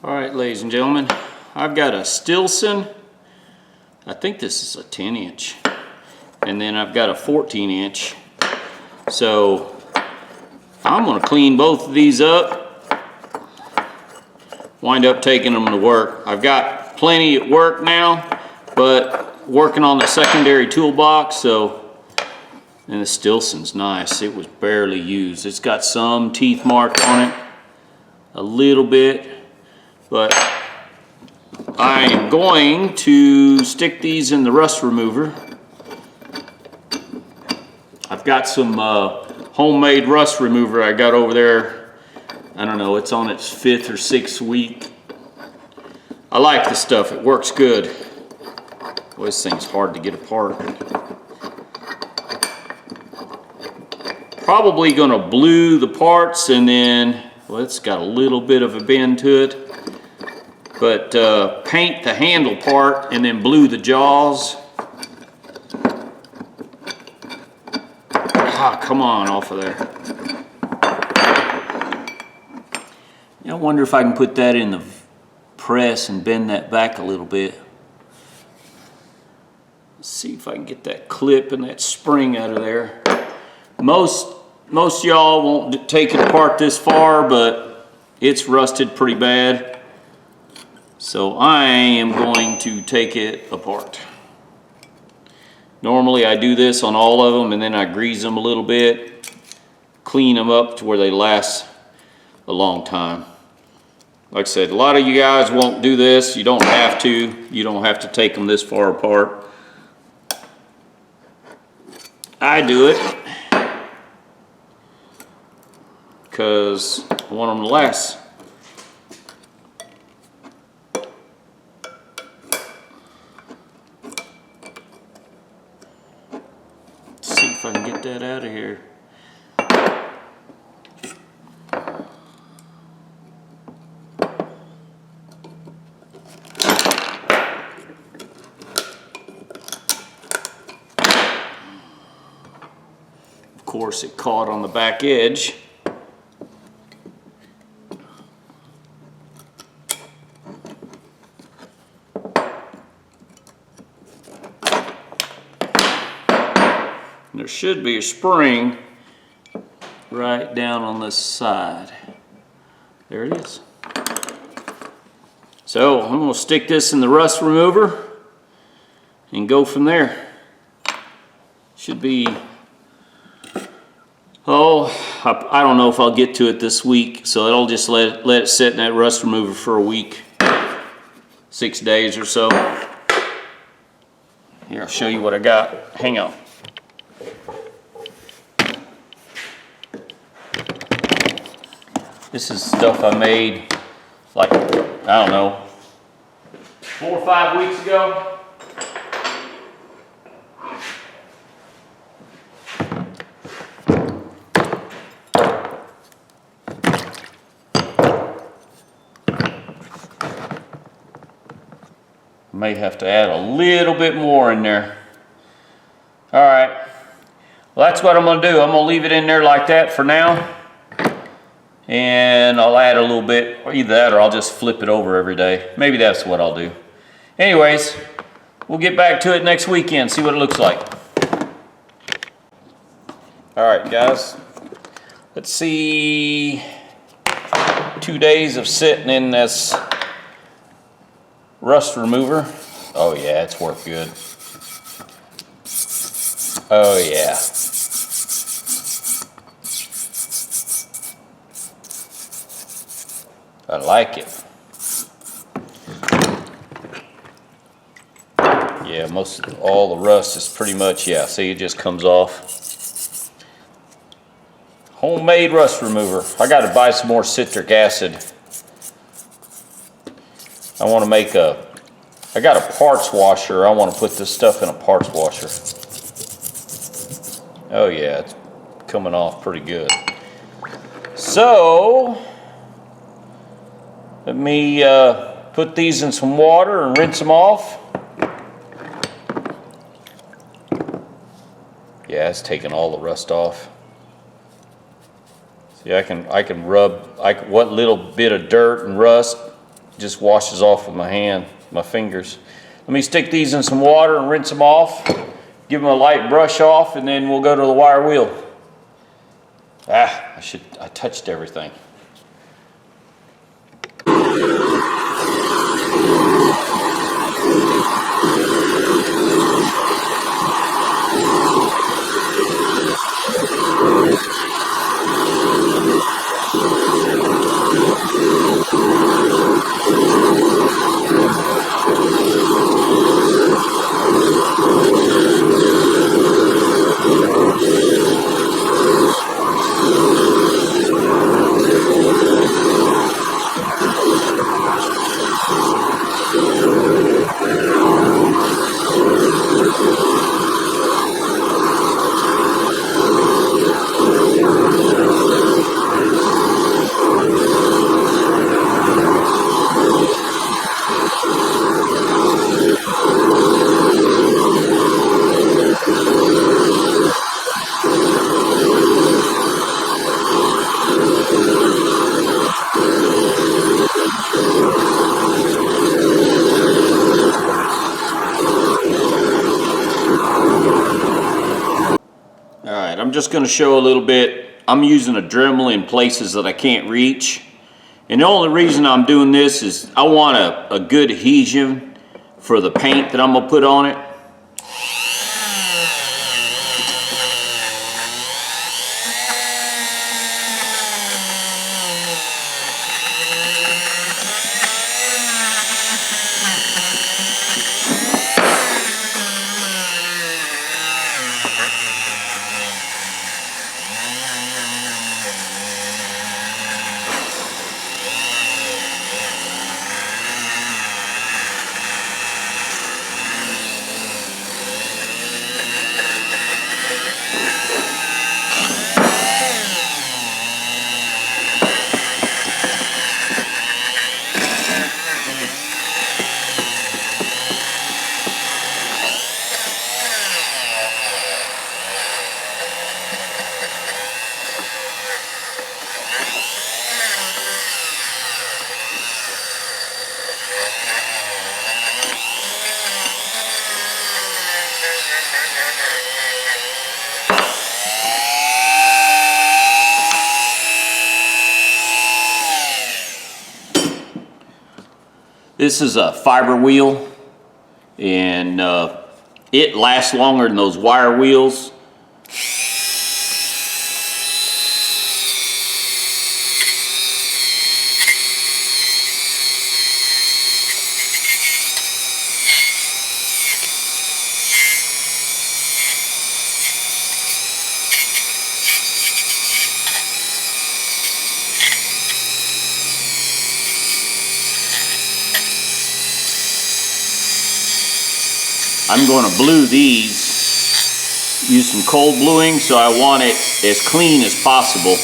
All right, ladies and gentlemen, I've got a Stillson. I think this is a 10-inch. And then I've got a 14-inch. So I'm gonna clean both of these up, wind up taking them to work. I've got plenty at work now, but working on the secondary toolbox, so, and the Stillson's nice. It was barely used. It's got some teeth mark on it, a little bit, but I am going to stick these in the rust remover. I've got some homemade rust remover I got over there. I don't know, it's on its 5th or 6th week. I like the stuff, it works good. Boy, this thing's hard to get apart. Probably gonna blue the parts and then, well, it's got a little bit of a bend to it. But paint the handle part and then blue the jaws. Ah, come on off of there. I wonder if I can put that in the press and bend that back a little bit. Let's see if I can get that clip and that spring out of there. Most y'all won't take it apart this far, but it's rusted pretty bad. So I am going to take it apart. Normally I do this on all of them and then I grease them a little bit, clean them up to where they last a long time. Like I said, a lot of you guys won't do this. You don't have to. You don't have to take them this far apart. I do it because I want them to last. If I can get that out of here. Of course, it caught on the back edge. There should be a spring right down on this side. There it is. So I'm going to stick this in the rust remover and go from there. Should be, I don't know if I'll get to it this week, so I'll just let it sit in that rust remover for a week, 6 days or so. Here, I'll show you what I got. Hang on. This is stuff I made like, I don't know, 4 or 5 weeks ago. May have to add a little bit more in there. All right, well, that's what I'm gonna do. I'm gonna leave it in there like that for now. And I'll add a little bit, or either that or I'll just flip it over every day. Maybe that's what I'll do. Anyways, we'll get back to it next weekend, see what it looks like. All right, guys. Let's see. 2 days of sitting in this rust remover. Oh yeah, it's worked good. Oh yeah. I like it. Yeah, all the rust is pretty much, yeah, see, it just comes off. Homemade rust remover. I got to buy some more citric acid. I want to make I got a parts washer. I want to put this stuff in a parts washer. Oh yeah, it's coming off pretty good. So, let me put these in some water and rinse them off. Yeah, it's taking all the rust off. See, I can rub what little bit of dirt and rust just washes off with my hand, my fingers. Let me stick these in some water and rinse them off, give them a light brush off, and then we'll go to the wire wheel. I touched everything. I'm just going to show a little bit. I'm using a Dremel in places that I can't reach. And the only reason I'm doing this is I want a good adhesion for the paint that I'm going to put on it. This is a fiber wheel, and it lasts longer than those wire wheels. I'm going to blue these, use some cold bluing, so I want it as clean as possible.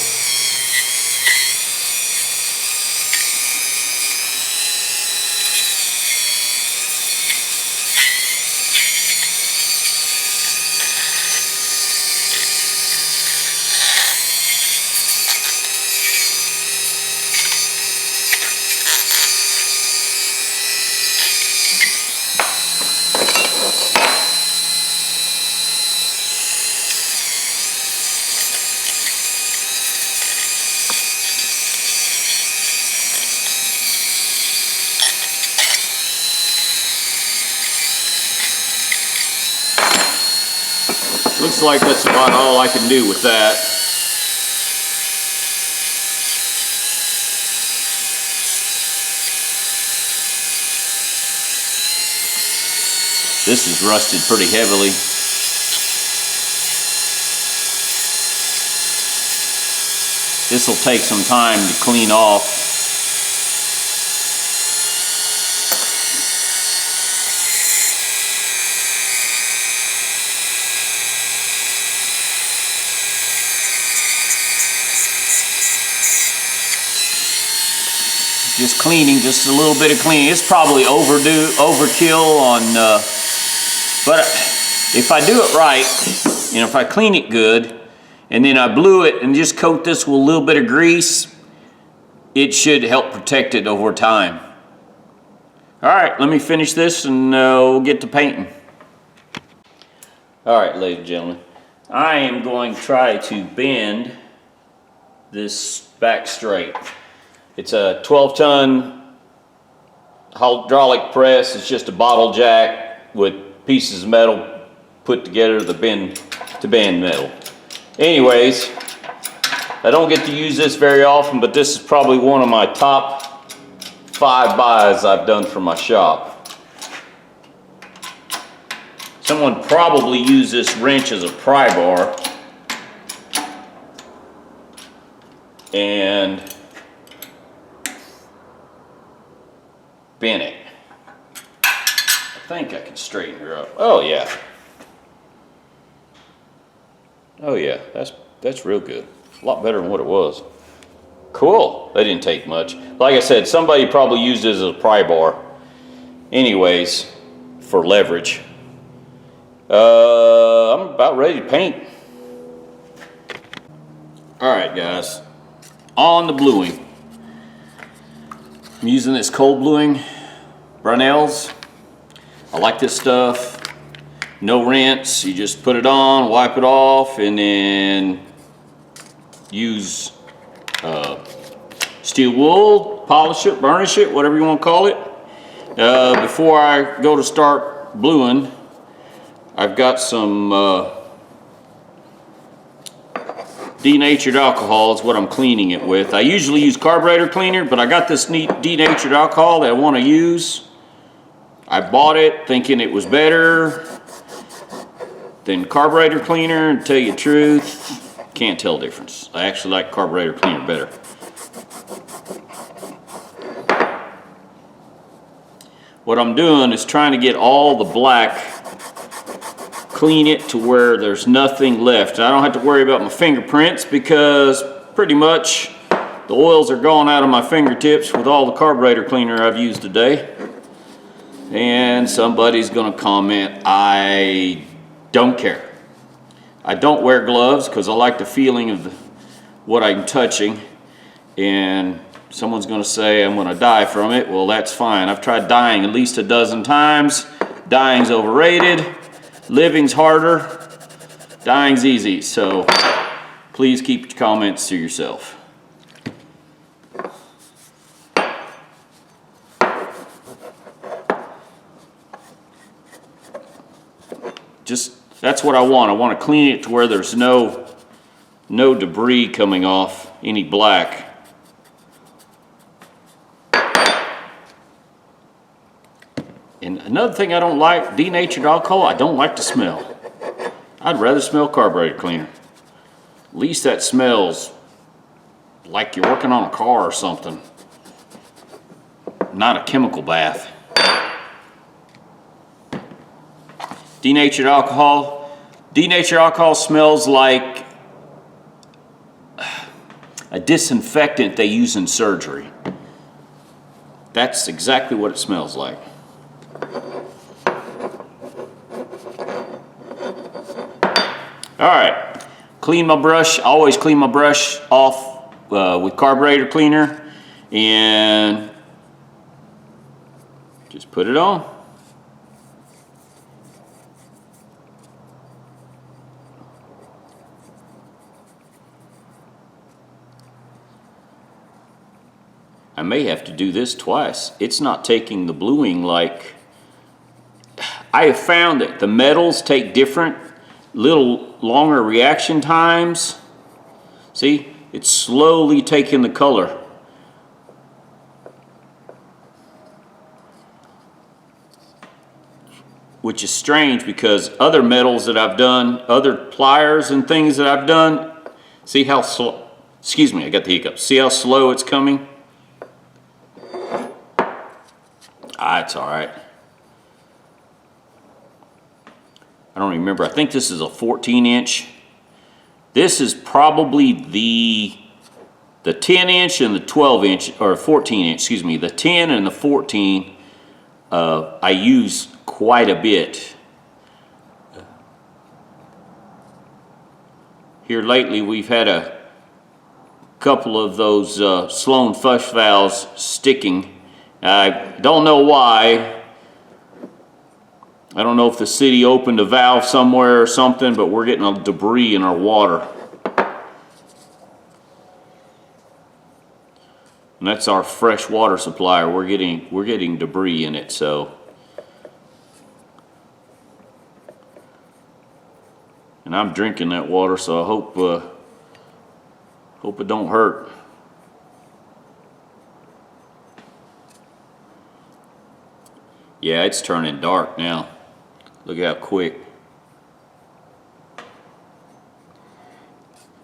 Looks like that's about all I can do with that. This is rusted pretty heavily. This will take some time to clean off. Just cleaning, just a little bit of cleaning. It's probably overkill on, but if I do it right, you know, if I clean it good, and then I blue it and just coat this with a little bit of grease, it should help protect it over time. All right, let me finish this and we'll get to painting. All right, ladies and gentlemen, I am going to try to bend this back straight. It's a 12-ton hydraulic press. It's just a bottle jack with pieces of metal put together to bend metal. Anyways, I don't get to use this very often, but this is probably one of my top 5 buys I've done for my shop. Someone probably used this wrench as a pry bar and bent it. I think I can straighten her up. Oh yeah. Oh yeah, that's real good. A lot better than what it was. Cool. That didn't take much. Like I said, somebody probably used it as a pry bar. Anyways, for leverage. I'm about ready to paint. Alright guys, on the bluing. I'm using this cold bluing, Brunel's. I like this stuff. No rinse, you just put it on, wipe it off, and then use steel wool, polish it, burnish it, whatever you want to call it. Before I go to start bluing, I've got some denatured alcohol is what I'm cleaning it with. I usually use carburetor cleaner, but I got this neat denatured alcohol that I want to use. I bought it thinking it was better than carburetor cleaner, and to tell you the truth, can't tell the difference. I actually like carburetor cleaner better. What I'm doing is trying to get all the black, clean it to where there's nothing left. I don't have to worry about my fingerprints because pretty much the oils are gone out of my fingertips with all the carburetor cleaner I've used today. And somebody's gonna comment, I don't care. I don't wear gloves because I like the feeling of what I'm touching, and someone's gonna say I'm gonna die from it. Well, that's fine. I've tried dying at least a dozen times. Dying's overrated. Living's harder. Dying's easy. So please keep your comments to yourself. Just, that's what I want. I want to clean it to where there's no debris coming off any black. And another thing I don't like, denatured alcohol, I don't like the smell. I'd rather smell carburetor cleaner. At least that smells like you're working on a car or something. Not a chemical bath. Denatured alcohol smells like a disinfectant they use in surgery. That's exactly what it smells like. All right, clean my brush. I always clean my brush off with carburetor cleaner and just put it on. I may have to do this twice. It's not taking the bluing like... I have found that the metals take different, little longer reaction times. See, it's slowly taking the color. Which is strange because other metals that I've done, other pliers and things that I've done, see how slow, excuse me, I got the hiccup. See how slow it's coming? It's all right. I don't remember. I think this is a 14-inch. This is probably the 10-inch and the 12-inch, or 14-inch, excuse me. The 10 and the 14 I use quite a bit. Here lately we've had a couple of those Sloan flush valves sticking, I don't know why. I don't know if the city opened a valve somewhere or something, but we're getting a debris in our water. And that's our fresh water supply. We're getting debris in it, so. And I'm drinking that water, so I hope it don't hurt. Yeah, it's turning dark now. Look how quick.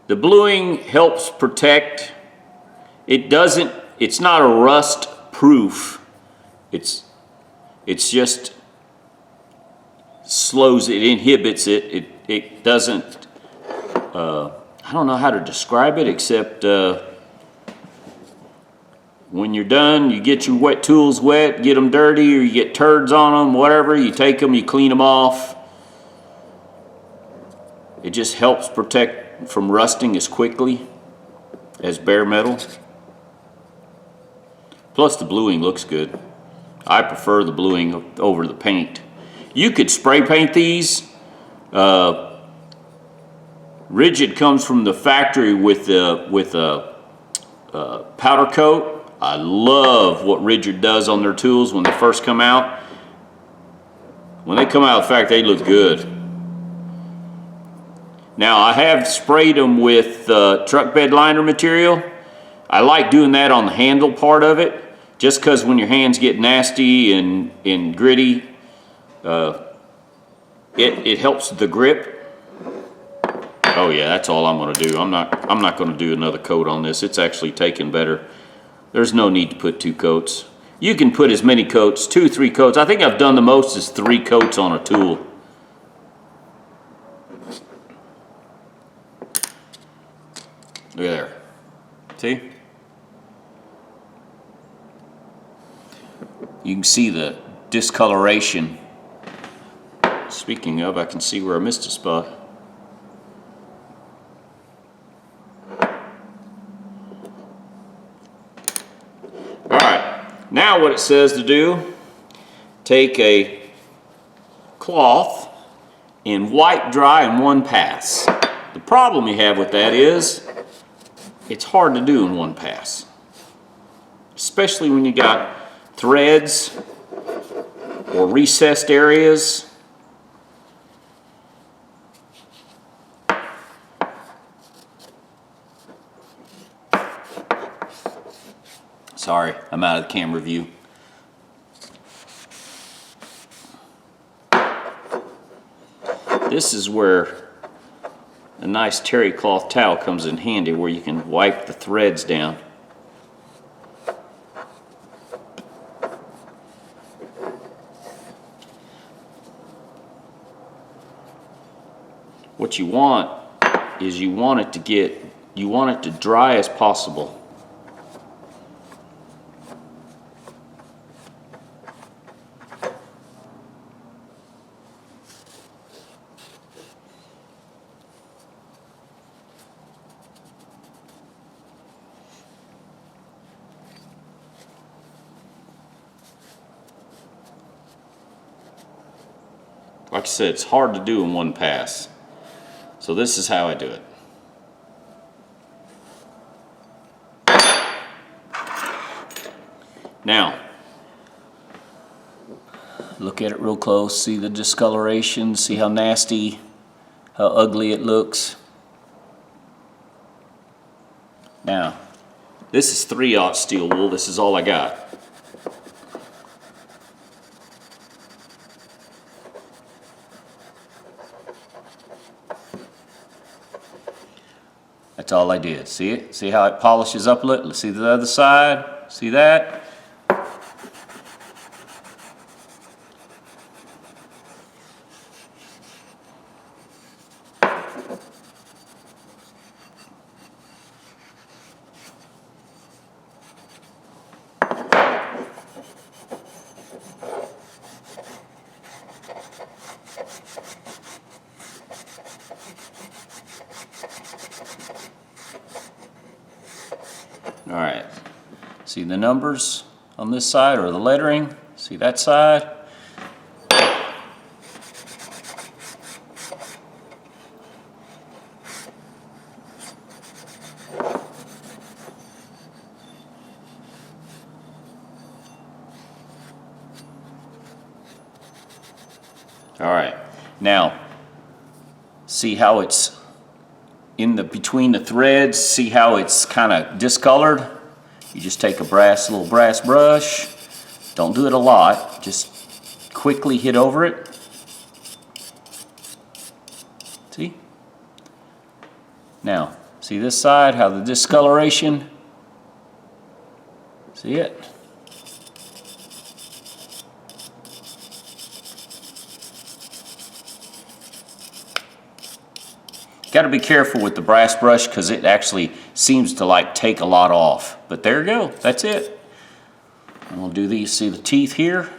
The bluing helps protect. It's not a rust proof. It's just slows it, inhibits it. It doesn't, I don't know how to describe it except when you're done, you get your wet tools wet, get them dirty, or you get turds on them, whatever, you take them, you clean them off. It just helps protect from rusting as quickly as bare metal. Plus the bluing looks good. I prefer the bluing over the paint. You could spray paint these. Rigid comes from the factory with a powder coat. I love what Rigid does on their tools when they first come out. When they come out of the factory, they look good. Now I have sprayed them with truck bed liner material. I like doing that on the handle part of it, just because when your hands get nasty and gritty, it helps the grip. Oh yeah, that's all I'm going to do. I'm not going to do another coat on this. It's actually taken better. There's no need to put 2 coats. You can put as many coats, 2, 3 coats. I think I've done the most is 3 coats on a tool. Look there. See? You can see the discoloration. Speaking of, I can see where I missed a spot. Now what it says to do, take a cloth and wipe dry in one pass. The problem you have with that is it's hard to do in one pass, especially when you got threads or recessed areas. Sorry, I'm out of the camera view. This is where a nice terry cloth towel comes in handy, where you can wipe the threads down. What you want is you want it to dry as possible. Like I said, it's hard to do in one pass. So this is how I do it. Now, look at it real close, see the discoloration, see how nasty, how ugly it looks. Now, this is 3/0 steel wool, this is all I got. That's all I did. See it? See how it polishes up a little? See the other side? See that? All right, see the numbers? on this side, or the lettering. See that side? All right, now see how it's in the between the threads. See how it's kind of discolored? You just take a little brass brush. Don't do it a lot. Just quickly hit over it. See? Now, see this side? How the discoloration? See it? Got to be careful with the brass brush because it actually seems to like take a lot off. But there you go, that's it. And we'll do these, see the teeth here?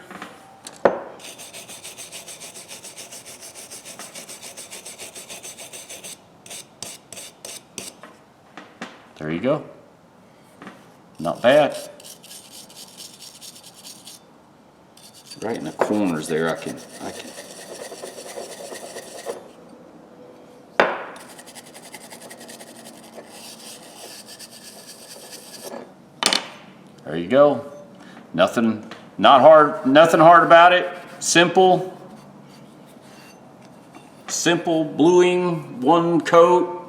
There you go. Not bad. Right in the corners there, I can. There you go. Nothing hard about it. Simple bluing, one coat.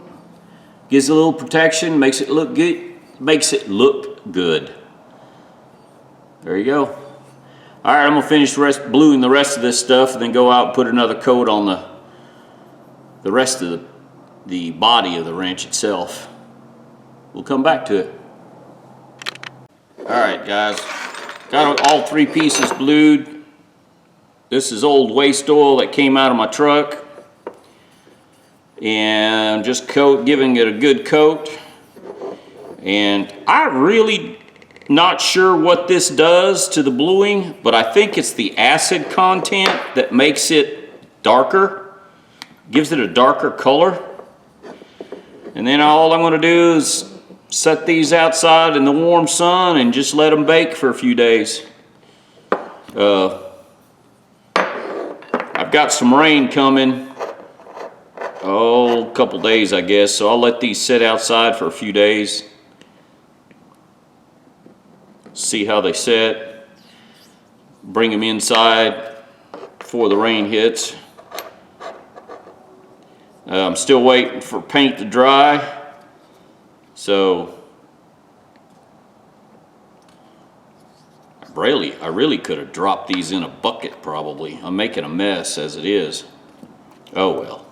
Gives a little protection, makes it look good. There you go. All right, I'm gonna finish bluing the rest of this stuff and then go out and put another coat on the rest of the body of the wrench itself. We'll come back to it. All right, guys, got all 3 pieces blued. This is old waste oil that came out of my truck. And just giving it a good coat. And I'm really not sure what this does to the bluing, but I think it's the acid content that makes it darker, gives it a darker color. And then all I'm gonna do is set these outside in the warm sun and just let them bake for a few days. I've got some rain coming. A couple days, I guess. So I'll let these sit outside for a few days. See how they set. Bring them inside before the rain hits. I'm still waiting for paint to dry. So I really could have dropped these in a bucket probably. I'm making a mess as it is. Oh well.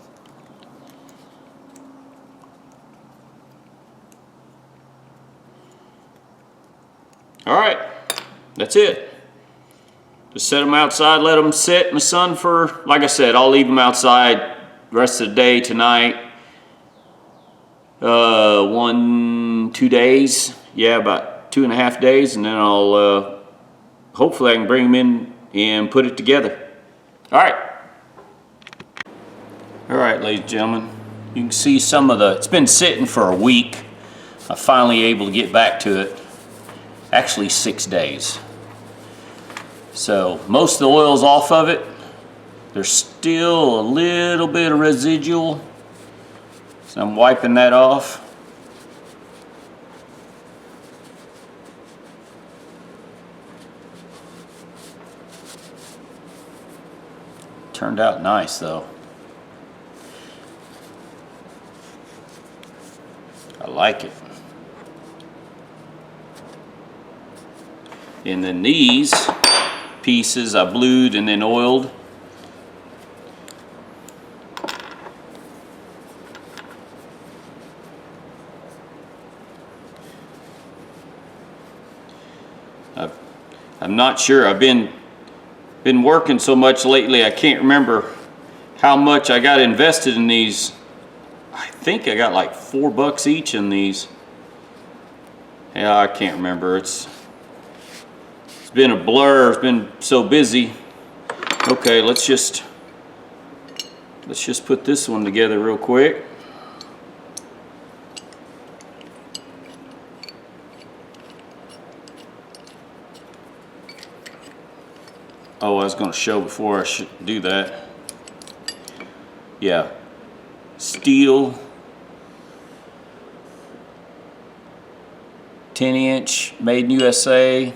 All right, that's it. Just set them outside, let them sit in the sun for, like I said, I'll leave them outside the rest of the day tonight. 2 days, yeah, about 2.5 days, and then I'll hopefully I can bring them in and put it together. All right, ladies and gentlemen, you can see some of it's been sitting for a week. I'm finally able to get back to it. Actually 6 days. So most of the oil's off of it. There's still a little bit of residual. So I'm wiping that off. Turned out nice though. I like it. And then these pieces I blued and then oiled. I'm not sure. I've been working so much lately, I can't remember how much I got invested in these. I think I got like $4 each in these. Yeah, I can't remember. It's been a blur. It's been so busy. Okay, let's just put this one together real quick. Oh, I was going to show before I should do that. Yeah. Steel. 10-inch, made in USA. I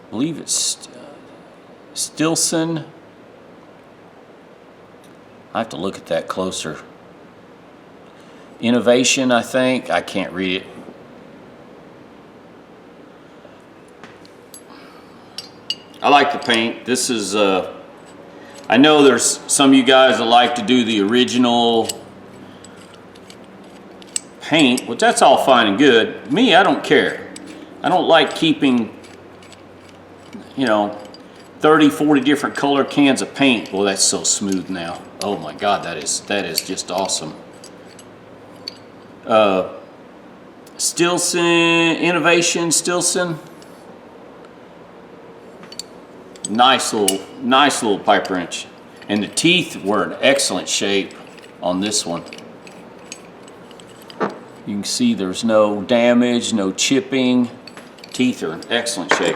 believe it's Stillson. I have to look at that closer. Innovation, I think. I can't read it. I like the paint. This is, I know there's some of you guys that like to do the original paint, which that's all fine and good. Me, I don't care. I don't like keeping, you know, 30, 40 different color cans of paint. Well, that's so smooth now. Oh my God, that is just awesome. Stillson, Innovation, Stillson. Nice little pipe wrench. And the teeth were in excellent shape on this one. You can see there's no damage, no chipping. Teeth are in excellent shape.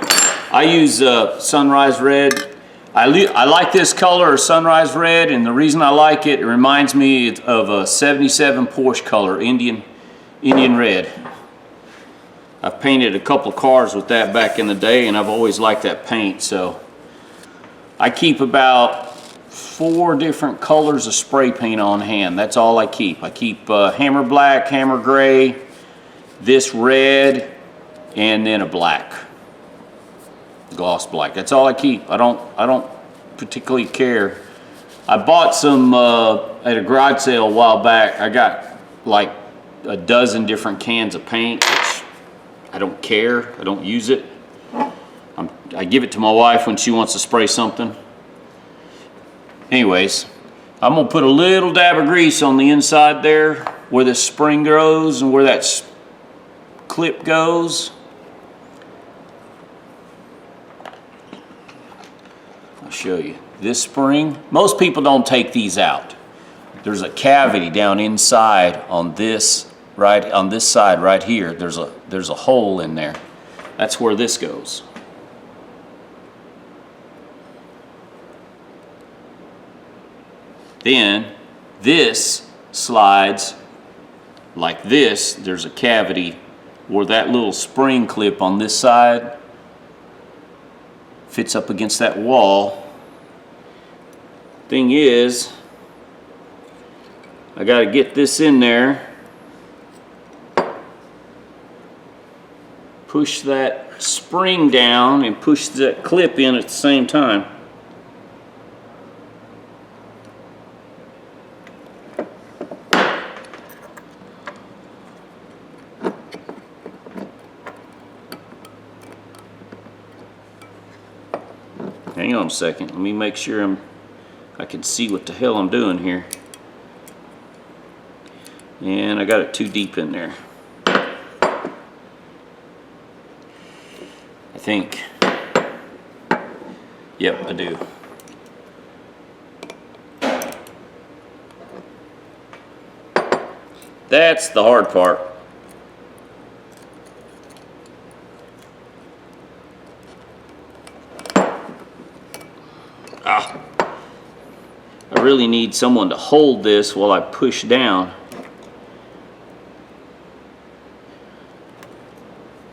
I use Sunrise Red. I like this color, Sunrise Red, and the reason I like it, it reminds me of a 77 Porsche color, Indian Red. I've painted a couple of cars with that back in the day, and I've always liked that paint. So I keep about 4 different colors of spray paint on hand. That's all I keep. I keep hammer black, hammer gray, this red, and then a black, gloss black. That's all I keep. I don't particularly care. I bought some at a garage sale a while back. I got like a dozen different cans of paint, which I don't care. I don't use it. I give it to my wife when she wants to spray something. Anyways, I'm gonna put a little dab of grease on the inside there where this spring goes and where that clip goes. I'll show you. This spring, most people don't take these out. There's a cavity down inside on this, right on this side right here. There's a hole in there. That's where this goes. Then this slides like this. There's a cavity where that little spring clip on this side fits up against that wall. Thing is, I got to get this in there, push that spring down and push that clip in at the same time. Hang on a second, let me make sure I can see what the hell I'm doing here. And I got it too deep in there. I think. Yep, I do. That's the hard part. I really need someone to hold this while I push down.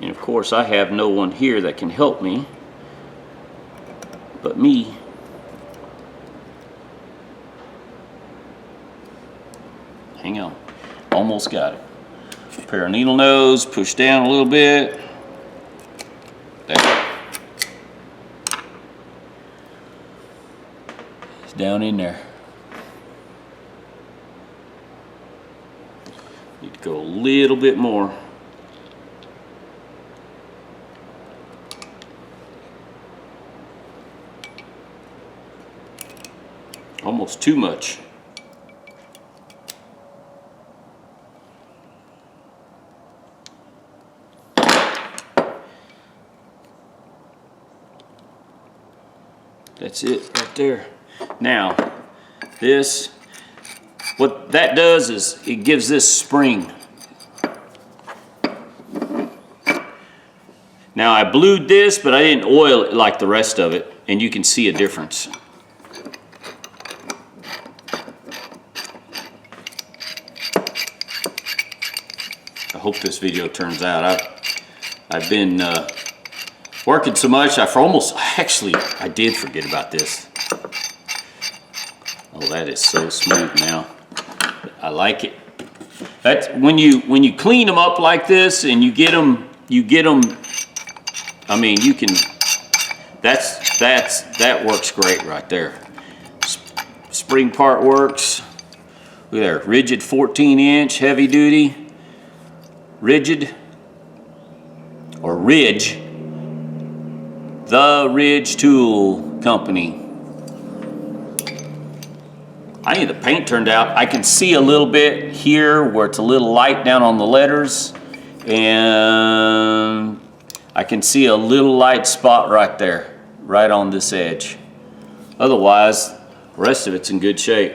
And of course I have no one here that can help me but me. Hang on, almost got it. Pair of needle nose, push down a little bit. There. It's down in there. Need to go a little bit more. Almost too much. That's it right there. Now, this, what that does is it gives this spring. Now I blued this, but I didn't oil it like the rest of it, and you can see a difference. I hope this video turns out. I've been working so much, I did forget about this. Oh, that is so smooth now. I like it. That's when you clean them up like this and you get them. I mean, you can. That works great right there. Spring part works. Look there, rigid 14-inch, heavy duty. Rigid or Ridge, the Ridge Tool Company. I think the paint turned out. I can see a little bit here where it's a little light down on the letters, and I can see a little light spot right there, right on this edge. Otherwise, the rest of it's in good shape.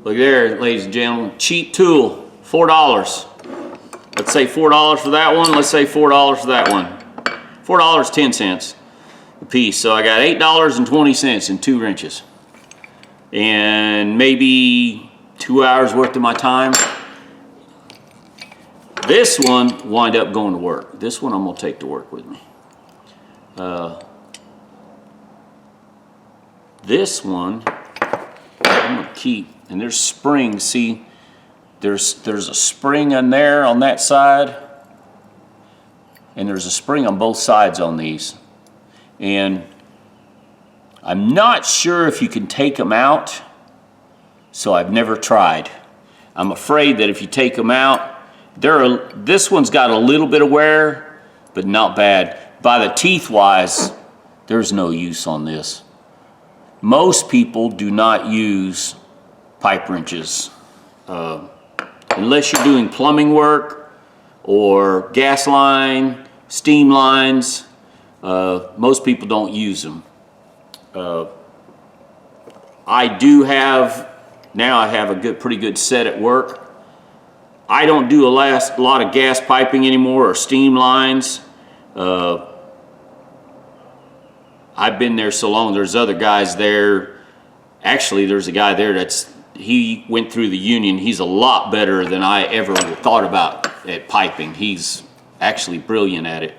Look there, ladies and gentlemen, cheap tool, $4. Let's say $4 for that one. Let's say $4 for that one. $4.10 a piece. So I got $8.20 in 2 wrenches. And maybe 2 hours worth of my time. This one wind up going to work. This one I'm gonna take to work with me. This one I'm gonna keep. And there's springs, see? There's a spring on there on that side, and there's a spring on both sides on these. And I'm not sure if you can take them out, so I've never tried. I'm afraid that if you take them out, this one's got a little bit of wear, but not bad. By the teeth wise, there's no use on this. Most people do not use pipe wrenches. Unless you're doing plumbing work or gas line, steam lines, most people don't use them. I do have, now I have a pretty good set at work. I don't do a lot of gas piping anymore or steam lines. I've been there so long, there's other guys there. Actually, there's a guy there he went through the union. He's a lot better than I ever thought about at piping. He's actually brilliant at it.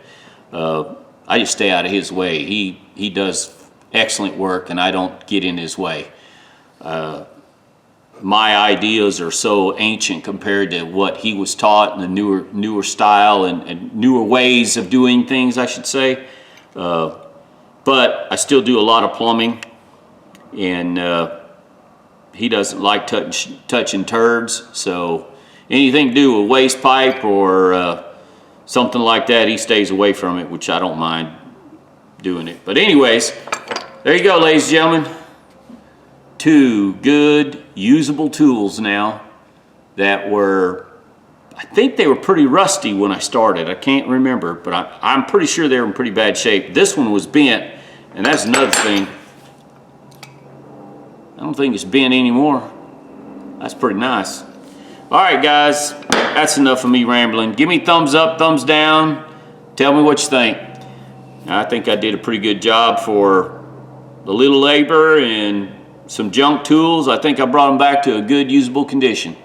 I just stay out of his way. He does excellent work, and I don't get in his way. My ideas are so ancient compared to what he was taught, and the newer style and newer ways of doing things, I should say. But I still do a lot of plumbing, and he doesn't like touching turds, so anything to do with waste pipe or something like that, he stays away from it, which I don't mind doing it. But anyways, there you go, ladies and gentlemen. 2 good, usable tools now that were, I think they were pretty rusty when I started. I can't remember, but I'm pretty sure they were in pretty bad shape. This one was bent, and that's another thing. I don't think it's bent anymore. That's pretty nice. All right, guys, that's enough of me rambling. Give me thumbs up, thumbs down. Tell me what you think. I think I did a pretty good job for the little labor and some junk tools. I think I brought them back to a good, usable condition.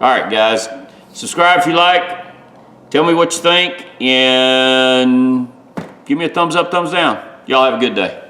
All right, guys, subscribe if you like. Tell me what you think, and give me a thumbs up, thumbs down. Y'all have a good day.